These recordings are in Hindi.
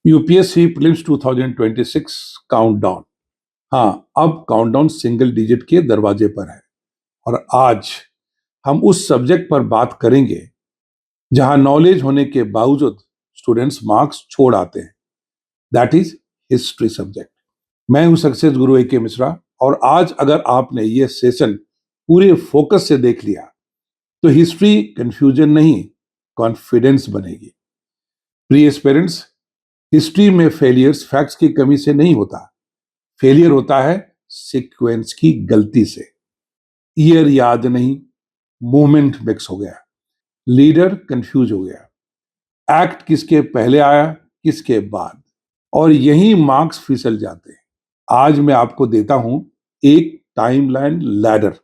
UPSC prelims 2026 countdown. हाँ, अब काउंटडाउन सिंगल डिजिट के दरवाजे पर है और आज हम उस सब्जेक्ट पर बात करेंगे जहां नॉलेज होने के बावजूद स्टूडेंट्स मार्क्स छोड़ आते हैं। That is history subject. मैं हूं सक्सेस गुरु ए.के. मिश्रा और आज अगर आपने ये सेशन पूरे फोकस से देख लिया तो हिस्ट्री कंफ्यूजन नहीं, कॉन्फिडेंस बनेगी। प्रिय पेरेंट्स, हिस्ट्री में फेलियर्स फैक्ट्स की कमी से नहीं होता, फेलियर होता है सीक्वेंस की गलती से। ईयर याद नहीं, मूवमेंट मिक्स हो गया, लीडर कंफ्यूज हो गया, एक्ट किसके पहले आया किसके बाद, और यही मार्क्स फिसल जाते हैं। आज मैं आपको देता हूं एक टाइमलाइन लैडर,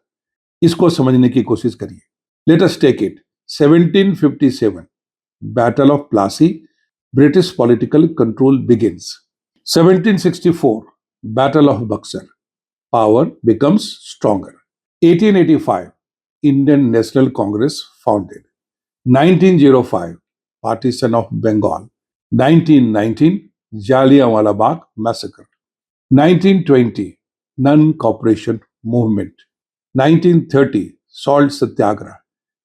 इसको समझने की कोशिश करिए। Let us take it. 1757 battle of Plassey, British political control begins. 1764 battle of Buxar, power becomes stronger. 1885 Indian National Congress founded. 1905 Partition of Bengal. 1919 Jallianwala Bagh Massacre. 1920 Non-Cooperation Movement. 1930 Salt Satyagraha.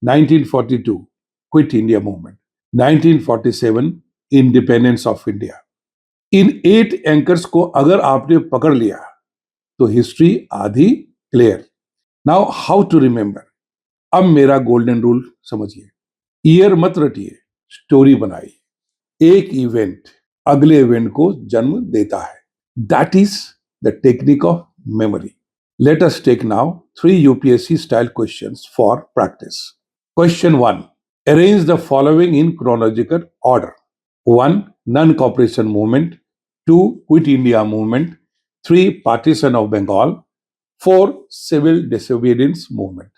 1942 Quit India Movement. 1947 Independence of India. इन 8 एंकर्स को अगर आपने पकड़ लिया तो हिस्ट्री आधी clear. Now how to remember. अब मेरा गोल्डन रूल समझिए। ईयर मत रटिए, स्टोरी बनाइए। एक इवेंट अगले इवेंट को जन्म देता है। That is the technique of memory. Let us take now 3 UPSC style questions for practice. Question 1, arrange the following in chronological order. 1 non cooperation movement, 2 quit India movement, 3 partition of Bengal, 4 civil disobedience movement.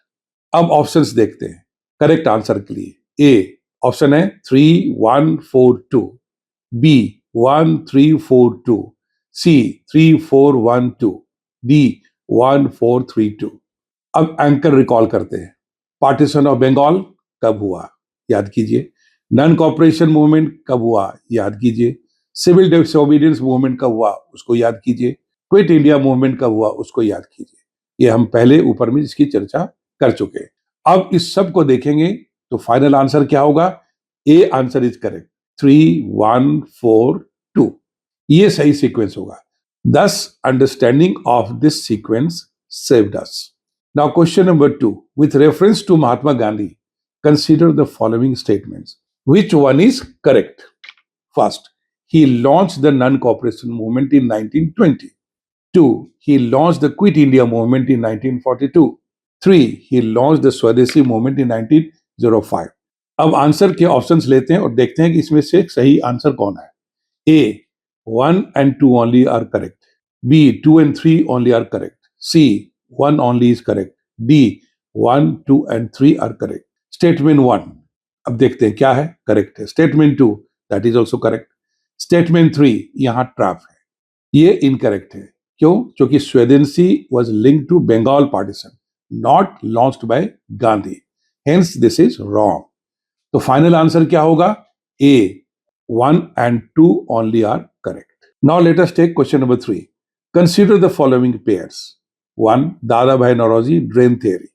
अब ऑप्शंस देखते हैं करेक्ट आंसर के लिए। ए ऑप्शन है 3142, बी 1342, सी 3412, डी 1432। अब एंकर रिकॉल करते हैं। पार्टीशन ऑफ बंगाल कब हुआ याद कीजिए, नॉन कॉपरेशन मूवमेंट कब हुआ याद कीजिए, सिविल डिसोबीडियंस मूवमेंट कब हुआ उसको याद कीजिए, क्विट इंडिया मूवमेंट कब हुआ उसको याद कीजिए। ये हम पहले ऊपर में इसकी चर्चा कर चुके हैं। अब इस सब को देखेंगे तो फाइनल आंसर क्या होगा। ए आंसर इज करेक्ट, 3142 ये सही सीक्वेंस होगा। Thus, understanding of this sequence saved us. Now, question number 2. With reference to Mahatma Gandhi, consider the following statements. Which one is correct? First, he launched the non-cooperation movement in 1920. 2. He launched the Quit India movement in 1942. 3. He launched the Swadeshi movement in 1905. अब आंसर के ऑप्शंस लेते हैं और देखते हैं कि इसमें से सही आंसर कौन है। A, 1 and 2 only are correct. B, 2 and 3 only are correct. C, 1 only is correct. D, 1, 2 and 3 are correct. Statement 1, अब देखते हैं क्या है, करेक्ट है। Statement 2, that is also correct. Statement 3, यहाँ ट्रैप है, ये इनकरेक्ट है। क्यों? क्योंकि स्वेदेशी was linked to Bengal partition, not launched by Gandhi. Hence, this is wrong. तो फाइनल आंसर क्या होगा? A, 1 and 2 only are correct. Now let us take question number 3. Consider the following pairs. 1. Dadabhai Nauroji, Drain Theory.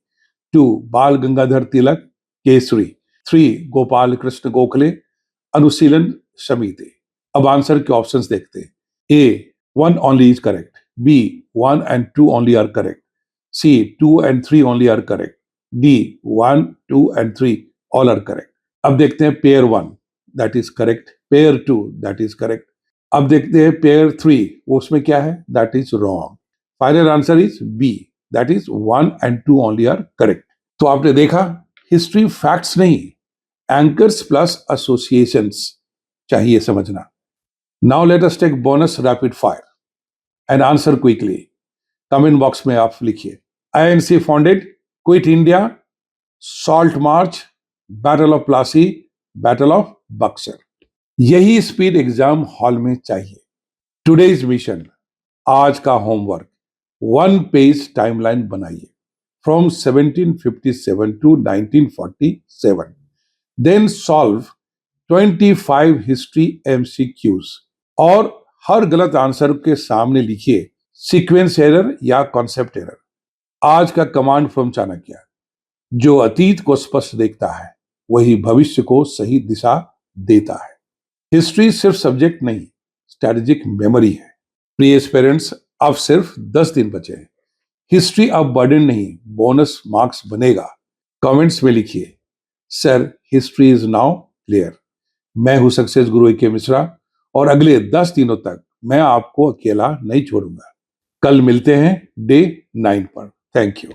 2. Bal Gangadhar Tilak, Kesari. 3. Gopal Krishna Gokhale, Anushilhan Samiti. अब आंसर के ऑप्शंस देखते हैं। A, 1 only is correct. B, 1 and 2 only are correct. C, 2 and 3 only are correct. D, 1, 2 and 3 all are correct. अब देखते हैं pair 1, that is correct. Pair 2, that is correct. अब देखते हैं पेयर 3, वो उसमें क्या है, that is wrong. Final answer is B, that is 1 and 2 only are correct. तो आपने देखा, हिस्ट्री फैक्ट्स नहीं, एंकर्स प्लस एसोसिएशंस चाहिए समझना। Now let us take bonus rapid fire and answer quickly. Comment box में आप लिखिए। INC founded, quit India, salt March, battle of Plassey, battle of Buxar. यही स्पीड एग्जाम हॉल में चाहिए। टुडेज मिशन, आज का होमवर्क, 1 पेज टाइमलाइन बनाइए from 1757 to 1947, then solve 25 history MCQs और हर गलत आंसर के सामने लिखिए सीक्वेंस एरर या कॉन्सेप्ट एरर। आज का कमांड फ्रॉम चाणक्य, जो अतीत को स्पष्ट देखता है वही भविष्य को सही दिशा देता है। हिस्ट्री सिर्फ सब्जेक्ट नहीं, स्ट्रेटेजिक मेमोरी है। प्रिय पेरेंट्स, अब सिर्फ 10 दिन बचे हैं। हिस्ट्री अब बर्डन नहीं, बोनस मार्क्स बनेगा। कमेंट्स में लिखिए, sir history is now clear. मैं हूं सक्सेस गुरु ए.के. मिश्रा और अगले 10 दिनों तक मैं आपको अकेला नहीं छोड़ूंगा। कल मिलते हैं डे 9 पर। Thank you.